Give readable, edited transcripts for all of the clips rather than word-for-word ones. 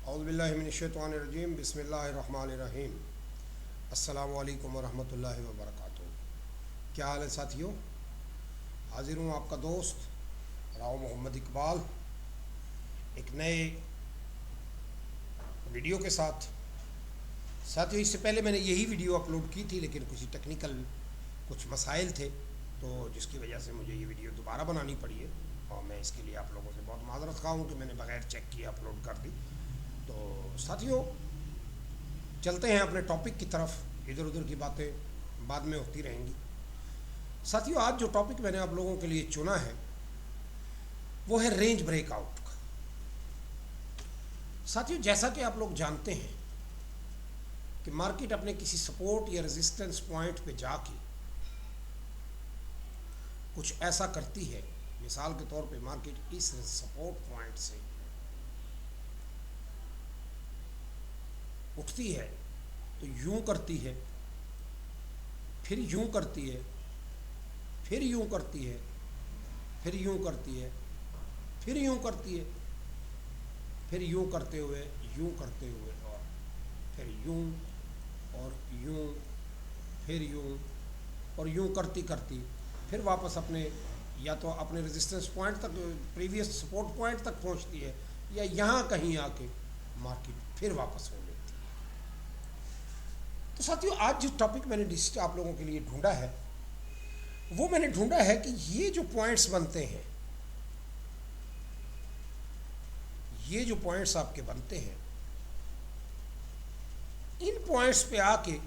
औज़ुबिल्लाहिमिनश्शैतानिर्रजीम बिस्मिल्लाहिर्रहमानिर्रहीम। अस्सलामु अलैकुम वरहमतुल्लाहि वबरकातुहू। क्या हाल है साथियों? हाजिर हूँ आपका दोस्त राव मोहम्मद इकबाल एक नए वीडियो के साथ। साथियों, इससे पहले मैंने यही वीडियो अपलोड की थी, लेकिन कुछ मसाइल थे, तो जिसकी वजह से मुझे ये वीडियो दोबारा बनानी पड़ी है। और मैं इसके लिए आप लोगों से बहुत माज़रत खा हूँ कि मैंने बग़ैर चेक किए अपलोड कर दी। तो साथियों, चलते हैं अपने टॉपिक की तरफ। इधर उधर की बातें बाद में होती रहेंगी। साथियों, आज जो टॉपिक मैंने आप लोगों के लिए चुना है वो है रेंज ब्रेकआउट का। साथियों, जैसा कि आप लोग जानते हैं कि मार्केट अपने किसी सपोर्ट या रेजिस्टेंस पॉइंट पे जाके कुछ ऐसा करती है। मिसाल के तौर पे मार्केट इस सपोर्ट पॉइंट से उठती है तो यूं करती है, फिर यूं करती है, फिर यूं करती है, फिर यूं करती है, फिर यूं करती है, फिर यूं करते हुए, यूं करते हुए, और फिर यूं और यूं, फिर यूं और यूं करती करती फिर वापस अपने या तो अपने रेजिस्टेंस पॉइंट तक, प्रीवियस सपोर्ट पॉइंट तक पहुंचती है, या यहाँ कहीं आके मार्केट फिर वापस हो लेती है। तो साथियों, आज जो टॉपिक मैंने आप लोगों के लिए ढूंढा है वो मैंने ढूंढा है कि ये जो पॉइंट्स बनते हैं, ये जो पॉइंट्स आपके बनते हैं, इन पॉइंट्स पे आके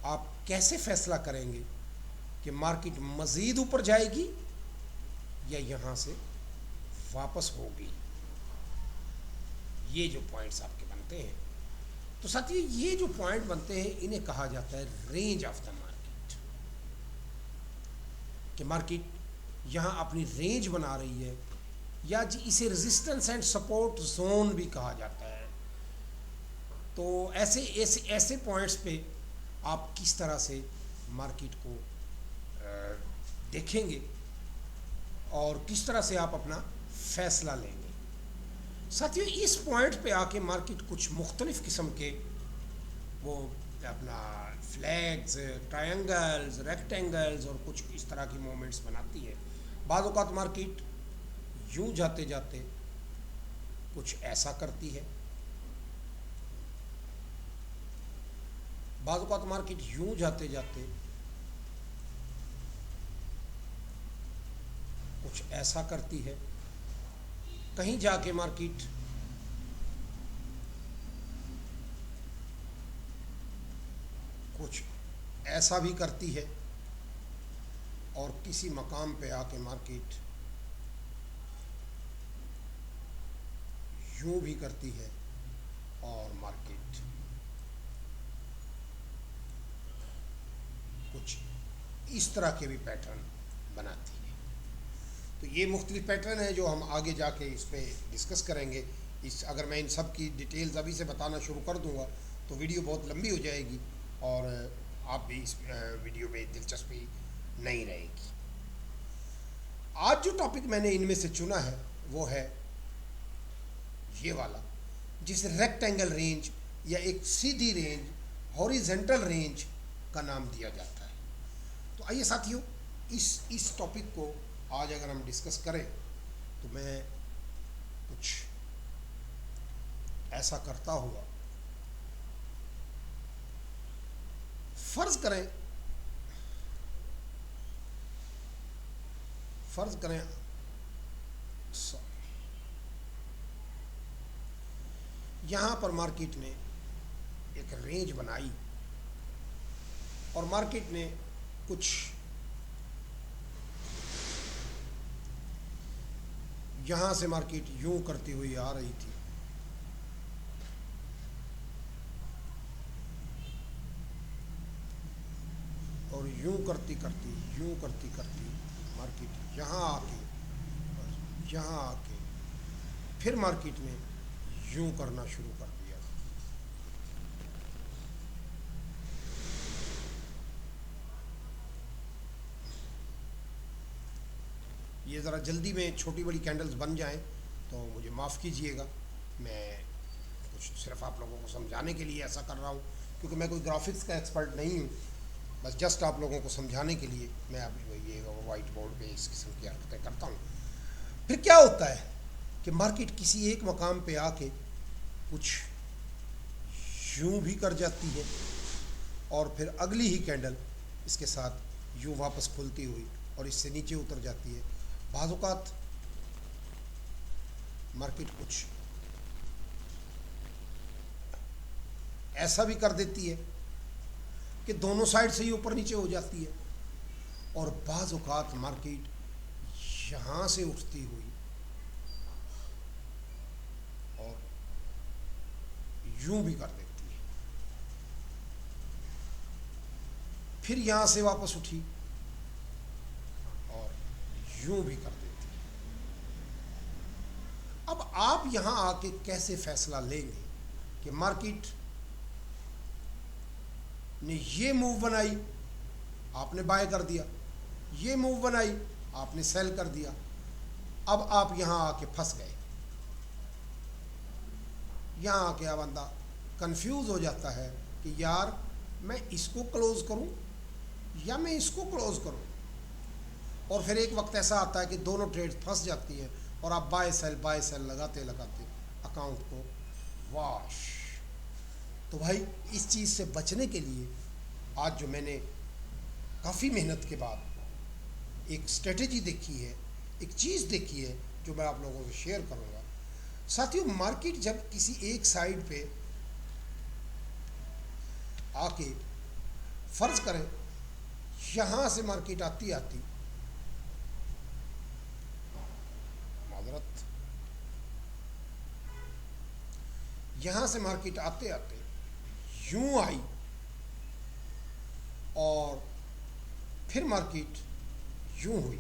आप कैसे फैसला करेंगे कि मार्केट मज़ीद ऊपर जाएगी या यहाँ से वापस होगी। ये जो पॉइंट्स आपके बनते हैं, तो साथियों ये जो पॉइंट बनते हैं इन्हें कहा जाता है रेंज ऑफ द मार्केट। कि मार्केट यहाँ अपनी रेंज बना रही है, या इसे रेजिस्टेंस एंड सपोर्ट जोन भी कहा जाता है। तो ऐसे ऐसे ऐसे पॉइंट्स पे आप किस तरह से मार्केट को देखेंगे और किस तरह से आप अपना फैसला लेंगे। साथियों, इस पॉइंट पे आके मार्केट कुछ मुख्तलिफ़ किस्म के वो अपना फ्लैग्स, ट्रायंगल्स, रेक्टेंगल्स और कुछ इस तरह की मूवमेंट्स बनाती है। बाज़ औक़ात मार्केट यूं जाते जाते कुछ ऐसा करती है, बाज़ औक़ात मार्केट यूं जाते जाते कुछ ऐसा करती है, कहीं जाके मार्केट कुछ ऐसा भी करती है, और किसी मकाम पे आके मार्केट यूं भी करती है, और मार्केट कुछ इस तरह के भी पैटर्न बनाती है। तो ये मुख्तलिफ पैटर्न है जो हम आगे जाके इस पर डिस्कस करेंगे। अगर मैं इन सब की डिटेल्स अभी से बताना शुरू कर दूंगा तो वीडियो बहुत लंबी हो जाएगी और आप भी इस वीडियो में दिलचस्पी नहीं रहेगी। आज जो टॉपिक मैंने इनमें से चुना है वो है ये वाला, जिसे रेक्टेंगल रेंज या एक सीधी रेंज, हॉरिजेंटल रेंज का नाम दिया जाता है। तो आइए साथियों, इस टॉपिक को आज अगर हम डिस्कस करें तो मैं कुछ ऐसा करता हुआ, फर्ज करें यहाँ पर मार्केट ने एक रेंज बनाई और मार्केट ने कुछ यहाँ से मार्केट यूं करती हुई आ रही थी, और यूं करती करती मार्केट यहाँ आके फिर मार्केट ने यूं करना शुरू कर दिया। ये ज़रा जल्दी में छोटी बड़ी कैंडल्स बन जाएं तो मुझे माफ़ कीजिएगा। मैं सिर्फ आप लोगों को समझाने के लिए ऐसा कर रहा हूँ, क्योंकि मैं कोई ग्राफिक्स का एक्सपर्ट नहीं हूँ। बस जस्ट आप लोगों को समझाने के लिए मैं अभी ये वाइट बोर्ड पे इस किस्म की हरकतें करता हूँ। फिर क्या होता है कि मार्केट किसी एक मकाम पे आके कुछ यूं भी कर जाती है और फिर अगली ही कैंडल इसके साथ यूं वापस खुलती हुई और इससे नीचे उतर जाती है। बाज़ औक़ात मार्केट कुछ ऐसा भी कर देती है कि दोनों साइड से ही ऊपर नीचे हो जाती है, और बाज़ औक़ात मार्केट यहाँ से उठती हुई और यूं भी कर देती है, फिर यहाँ से वापस उठी और यूं भी कर देती है। अब आप यहाँ आके कैसे फैसला लेंगे कि मार्केट ने ये मूव बनाई, आपने बाय कर दिया, ये मूव बनाई, आपने सेल कर दिया, अब आप यहाँ आके फंस गए। यहाँ आके अब बंदा कंफ्यूज हो जाता है कि यार मैं इसको क्लोज करूं या मैं इसको क्लोज करूं, और फिर एक वक्त ऐसा आता है कि दोनों ट्रेड फंस जाती हैं और आप बाय सेल लगाते लगाते अकाउंट को वॉश। तो भाई इस चीज़ से बचने के लिए आज जो मैंने काफ़ी मेहनत के बाद एक स्ट्रेटेजी देखी है, एक चीज़ देखी है, जो मैं आप लोगों से शेयर करूँगा। साथियों, मार्केट जब किसी एक साइड पे आके फर्ज करें यहाँ से मार्केट आती माजरत यहाँ से मार्केट आते आते यूं आई और फिर मार्केट यूं हुई,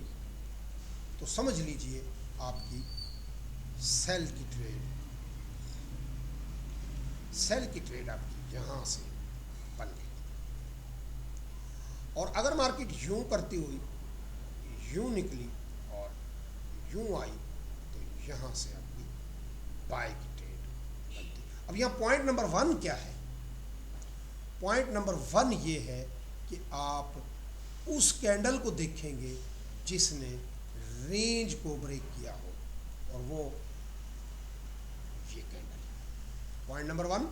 तो समझ लीजिए आपकी सेल की ट्रेड आपकी यहाँ से बन गई। और अगर मार्केट यूं करती हुई यूं निकली और यूं आई, तो यहाँ से आपकी बाय की ट्रेड बनती। अब यहाँ पॉइंट नंबर 1 क्या है? पॉइंट नंबर 1 ये है कि आप उस कैंडल को देखेंगे जिसने रेंज को ब्रेक किया हो, और वो ये कैंडल। पॉइंट नंबर 1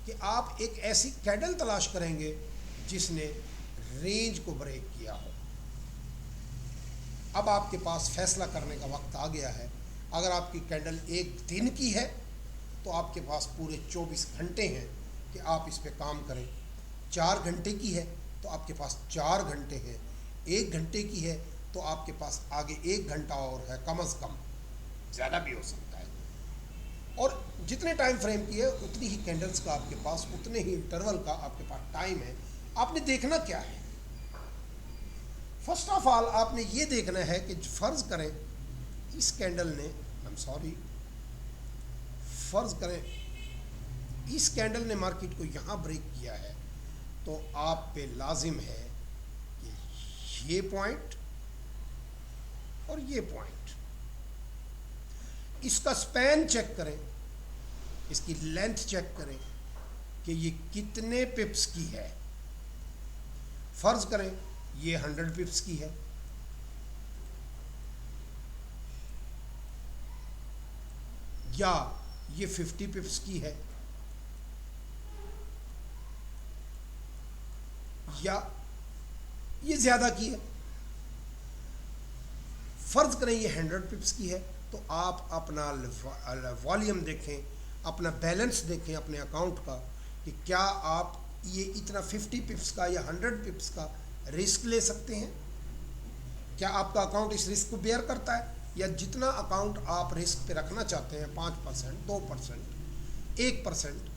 कि आप एक ऐसी कैंडल तलाश करेंगे जिसने रेंज को ब्रेक किया हो। अब आपके पास फैसला करने का वक्त आ गया है। अगर आपकी कैंडल एक दिन की है तो आपके पास पूरे 24 घंटे हैं कि आप इस पे काम करें। 4 घंटे की है तो आपके पास 4 घंटे हैं। 1 घंटे की है तो आपके पास आगे 1 घंटा और है, कम से कम, ज़्यादा भी हो सकता है। और जितने टाइम फ्रेम की है उतनी ही कैंडल्स का आपके पास, उतने ही इंटरवल का आपके पास टाइम है। आपने देखना क्या है? फर्स्ट ऑफ ऑल आपने ये देखना है कि फर्ज करें इस कैंडल ने, फर्ज करें इस कैंडल ने मार्केट को यहाँ ब्रेक किया है, तो आप पे लाजिम है कि ये पॉइंट और ये पॉइंट, इसका स्पैन चेक करें, इसकी लेंथ चेक करें कि ये कितने पिप्स की है। फर्ज करें ये 100 पिप्स की है, या ये 50 पिप्स की है, या ये ज़्यादा की है। फर्ज करें ये 100 पिप्स की है, तो आप अपना वॉल्यूम देखें, अपना बैलेंस देखें अपने अकाउंट का कि क्या आप ये इतना 50 पिप्स का या 100 पिप्स का रिस्क ले सकते हैं। क्या आपका अकाउंट इस रिस्क को बेयर करता है, या जितना अकाउंट आप रिस्क पे रखना चाहते हैं 5%, 2%, 1%,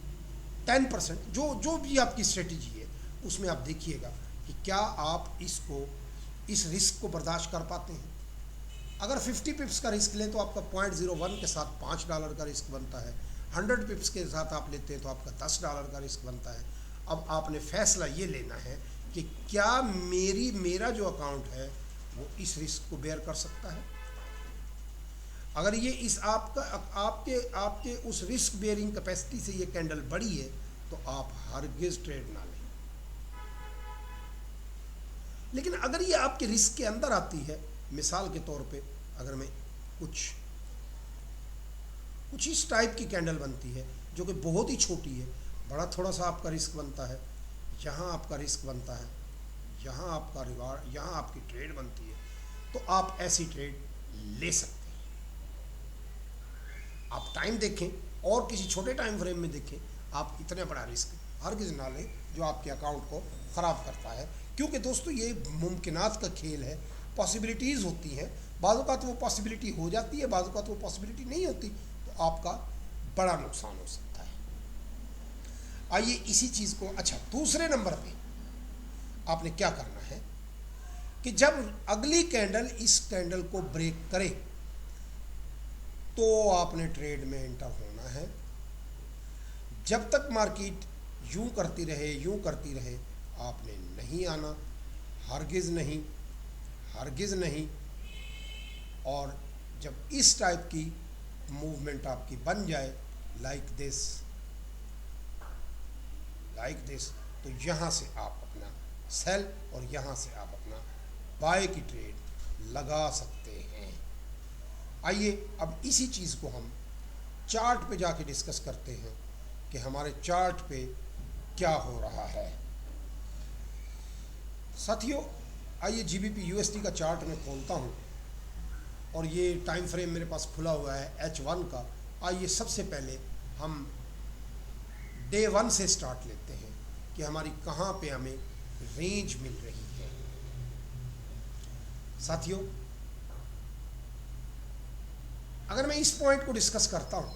10%, जो भी आपकी स्ट्रेटजी है उसमें आप देखिएगा कि क्या आप इस रिस्क को बर्दाश्त कर पाते हैं। अगर 50 पिप्स का रिस्क लें तो आपका 0.01 के साथ $5 का रिस्क बनता है। 100 पिप्स के साथ आप लेते हैं तो आपका $10 का रिस्क बनता है। अब आपने फैसला ये लेना है कि क्या मेरा जो अकाउंट है वो इस रिस्क को बेयर कर सकता है। अगर ये इस आपका आपके आपके उस रिस्क बेयरिंग कैपेसिटी से ये कैंडल बड़ी है तो आप हरगिज ट्रेड ना लें। लेकिन अगर ये आपके रिस्क के अंदर आती है, मिसाल के तौर पे अगर मैं कुछ इस टाइप की कैंडल बनती है जो कि बहुत ही छोटी है, बड़ा थोड़ा सा आपका रिस्क बनता है, यहाँ आपका रिस्क बनता है, यहाँ आपका रिवार्ड, यहाँ आपकी ट्रेड बनती है, तो आप ऐसी ट्रेड ले सकते हैं। आप टाइम देखें और किसी छोटे टाइम फ्रेम में देखें, आप इतना बड़ा रिस्क हरगिज़ ना लें जो आपके अकाउंट को ख़राब करता है। क्योंकि दोस्तों ये मुमकिनात का खेल है, पॉसिबिलिटीज़ होती हैं, बाज़ औक़ात वो पॉसिबिलिटी हो जाती है, बाज़ औक़ात वो पॉसिबिलिटी नहीं होती, तो आपका बड़ा नुकसान हो सकता है। आइए इसी चीज़ को, अच्छा दूसरे नंबर पे आपने क्या करना है कि जब अगली कैंडल इस कैंडल को ब्रेक करे तो आपने ट्रेड में एंटर होना है। जब तक मार्केट यूं करती रहे आपने नहीं आना, हरगिज़ नहीं, हरगिज़ नहीं। और जब इस टाइप की मूवमेंट आपकी बन जाए लाइक दिस, तो यहाँ से आप अपना सेल और यहाँ से आप अपना बाय की ट्रेड लगा सकते हैं। आइए अब इसी चीज़ को हम चार्ट पे जाके डिस्कस करते हैं कि हमारे चार्ट पे क्या हो रहा है। साथियों आइए GBP USD का चार्ट मैं खोलता हूँ और ये टाइम फ्रेम मेरे पास खुला हुआ है H1 का। आइए सबसे पहले हम डे 1 से स्टार्ट लेते हैं कि हमारी कहाँ पे हमें रेंज मिल रही है। साथियों अगर मैं इस पॉइंट को डिस्कस करता हूँ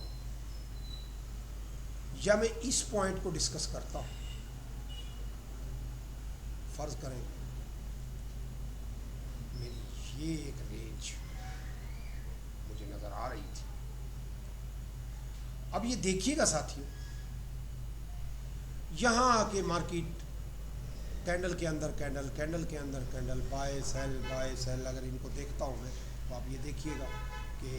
या मैं इस पॉइंट को डिस्कस करता हूँ, फर्ज करें मेरी ये एक रेंज मुझे नजर आ रही थी। अब ये देखिएगा साथियों, यहाँ आके मार्केट कैंडल के अंदर कैंडल, बाय सेल, अगर इनको देखता हूँ मैं तो आप ये देखिएगा कि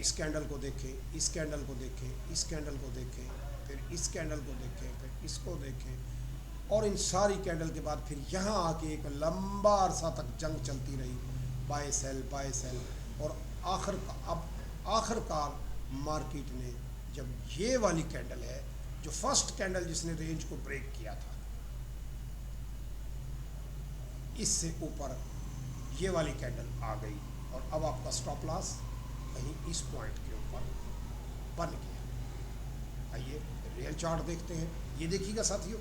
इस कैंडल को देखें, इस कैंडल को देखें, इस कैंडल को देखें, फिर इस कैंडल को देखें, फिर इसको देखें, और इन सारी कैंडल के बाद फिर यहाँ आके एक लंबा अरसा तक जंग चलती रही, बाय सेल, और आखिरकार मार्केट ने जब ये वाली कैंडल है जो फर्स्ट कैंडल जिसने रेंज को ब्रेक किया था, इससे ऊपर ये वाली कैंडल आ गई और अब आपका स्टॉप लॉस कहीं इस पॉइंट के ऊपर बन गया। आइए रियल चार्ट देखते हैं। ये देखिएगा साथियों,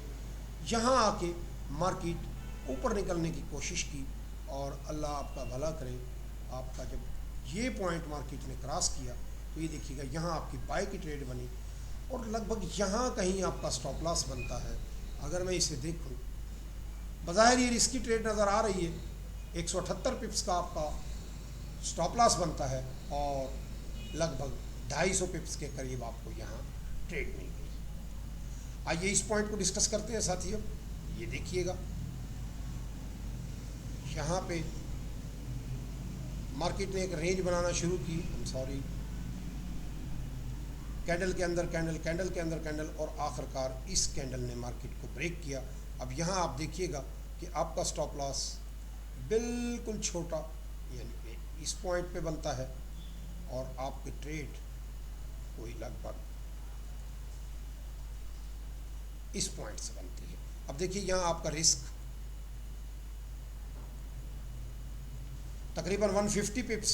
यहाँ आके मार्केट ऊपर निकलने की कोशिश की और अल्लाह आपका भला करे, आपका जब ये पॉइंट मार्केट ने क्रॉस किया तो ये देखिएगा यहाँ आपकी बाय की ट्रेड बनी और लगभग यहाँ कहीं आपका स्टॉप लॉस बनता है। अगर मैं इसे देखूँ, बज़ाहिर ये रिस्की ट्रेड नज़र आ रही है, 178 पिप्स का आपका स्टॉप लॉस बनता है और लगभग 250 पिप्स के करीब आपको यहाँ ट्रेड मिल गई। आइए इस पॉइंट को डिस्कस करते हैं साथियों। ये देखिएगा यहाँ पे मार्केट ने एक रेंज बनाना शुरू की, कैंडल के अंदर कैंडल और आखिरकार इस कैंडल ने मार्केट को ब्रेक किया। अब यहाँ आप देखिएगा कि आपका स्टॉप लॉस बिल्कुल छोटा यानी इस पॉइंट पे बनता है और आपकी ट्रेड कोई लगभग इस पॉइंट से बनती है। अब देखिए यहाँ आपका रिस्क तकरीबन 150 पिप्स,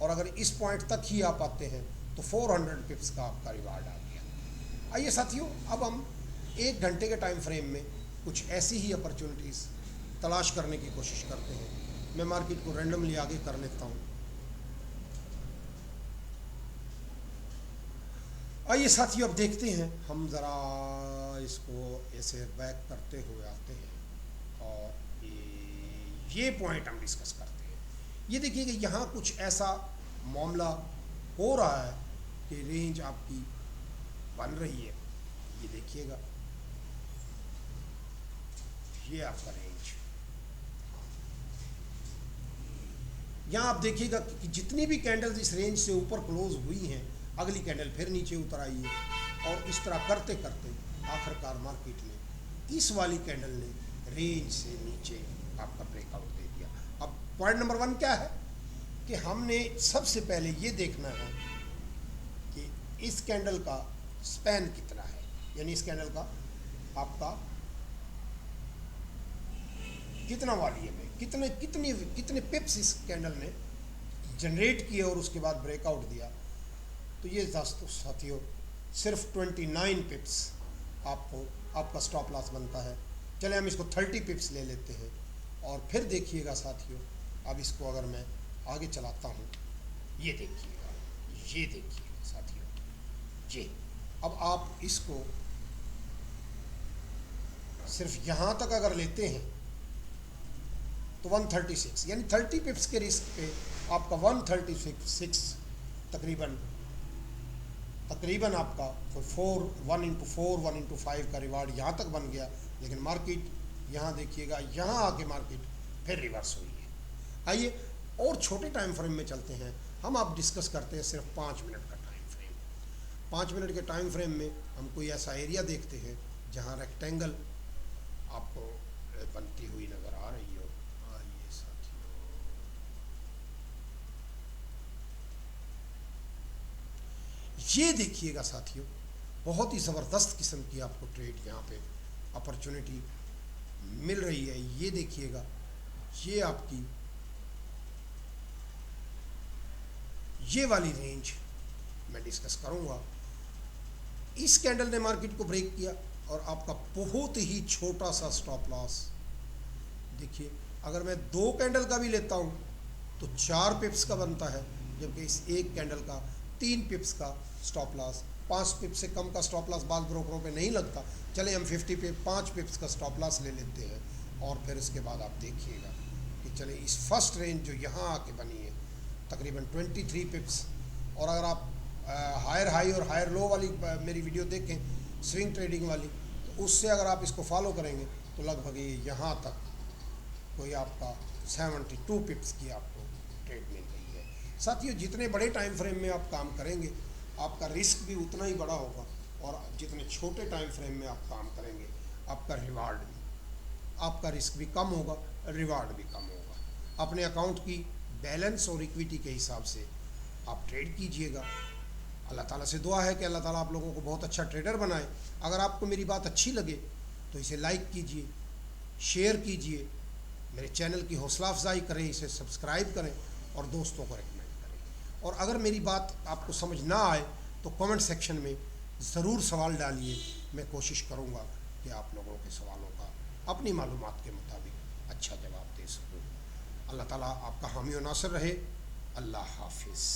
और अगर इस पॉइंट तक ही आप आते हैं तो 400 पिप्स का आपका रिवार्ड आ गया। आइए साथियों अब हम 1 घंटे के टाइम फ्रेम में कुछ ऐसी ही अपॉर्चुनिटीज़ तलाश करने की कोशिश करते हैं। मैं मार्केट को रैंडमली आगे कर लेता हूँ। आइए साथियों अब देखते हैं, हम ज़रा इसको ऐसे बैक करते हुए आते हैं और ये पॉइंट हम डिस्कस करते हैं। ये देखिए कि यहाँ कुछ ऐसा मामला हो रहा है कि रेंज आपकी बन रही है। ये देखिएगा ये आपका रेंज, यहाँ आप देखिएगा कि जितनी भी कैंडल्स इस रेंज से ऊपर क्लोज हुई हैं, अगली कैंडल फिर नीचे उतर आई है, और इस तरह करते करते आखिरकार मार्केट ने इस वाली कैंडल ने रेंज से नीचे आपका ब्रेकआउट दे दिया। अब पॉइंट नंबर 1 क्या है कि हमने सबसे पहले ये देखना है कि इस कैंडल का स्पैन कितना है, यानी इस कैंडल का आपका कितना वॉल्यूम है, कितने पिप्स इस कैंडल ने जनरेट किए और उसके बाद ब्रेकआउट दिया। तो ये दोस्तों साथियों सिर्फ 29 पिप्स आपको आपका स्टॉप लॉस बनता है। चले हम इसको 30 पिप्स ले लेते हैं, और फिर देखिएगा साथियों, अब इसको अगर मैं आगे चलाता हूँ, ये देखिएगा साथियों, ये अब आप इसको सिर्फ यहाँ तक अगर लेते हैं तो 136, यानी 30 पिप्स के रिस्क पे आपका 136 तकरीबन आपका 1 इंटू 4 1 इंटू 5 का रिवार्ड यहाँ तक बन गया। लेकिन मार्केट यहाँ देखिएगा, यहाँ आके मार्केट फिर रिवर्स हुई है। आइए और छोटे टाइम फ्रेम में चलते हैं, हम आप डिस्कस करते हैं सिर्फ 5 मिनट का टाइम फ्रेम। 5 मिनट के टाइम फ्रेम में हम कोई ऐसा एरिया देखते हैं जहाँ रेक्टेंगल आपको बनती हुई नज़र आ रही हो। आइए साथियों, ये देखिएगा साथियों, बहुत ही ज़बरदस्त किस्म की आपको ट्रेड यहाँ पे अपॉर्चुनिटी मिल रही है। ये देखिएगा, ये आपकी ये वाली रेंज मैं डिस्कस करूँगा। इस कैंडल ने मार्केट को ब्रेक किया और आपका बहुत ही छोटा सा स्टॉप लॉस देखिए, अगर मैं 2 कैंडल का भी लेता हूँ तो 4 पिप्स का बनता है, जबकि इस एक कैंडल का 3 पिप्स का स्टॉप लॉस। 5 पिप्स से कम का स्टॉप लॉस बाद ब्रोकरों पे नहीं लगता। चले हम 5 पिप्स का स्टॉप लॉस ले लेते हैं, और फिर इसके बाद आप देखिएगा कि चले इस फर्स्ट रेंज जो यहाँ आके बनी है तकरीबन 23 पिप्स, और अगर आप हायर हाई और हायर लो वाली मेरी वीडियो देखें स्विंग ट्रेडिंग वाली, तो उससे अगर आप इसको फॉलो करेंगे तो लगभग ये यहाँ तक कोई आपका 72 पिप्स की आपको ट्रेड मिल रही है। साथियों, जितने बड़े टाइम फ्रेम में आप काम करेंगे आपका रिस्क भी उतना ही बड़ा होगा, और जितने छोटे टाइम फ्रेम में आप काम करेंगे आपका रिवार्ड भी, आपका रिस्क भी कम होगा, रिवार्ड भी कम होगा। अपने अकाउंट की बैलेंस और इक्विटी के हिसाब से आप ट्रेड कीजिएगा। अल्लाह ताला से दुआ है कि अल्लाह ताला आप लोगों को बहुत अच्छा ट्रेडर बनाए। अगर आपको मेरी बात अच्छी लगे तो इसे लाइक कीजिए, शेयर कीजिए, मेरे चैनल की हौसला अफजाई करें, इसे सब्सक्राइब करें और दोस्तों को रेकमेंड करें। और अगर मेरी बात आपको समझ ना आए तो कमेंट सेक्शन में ज़रूर सवाल डालिए, मैं कोशिश करूँगा कि आप लोगों के सवालों का अपनी मालूमात के मुताबिक अच्छा जवाब दे सकूँ। अल्लाह ताला आपका हामी और नासिर रहे। अल्लाह हाफिज़।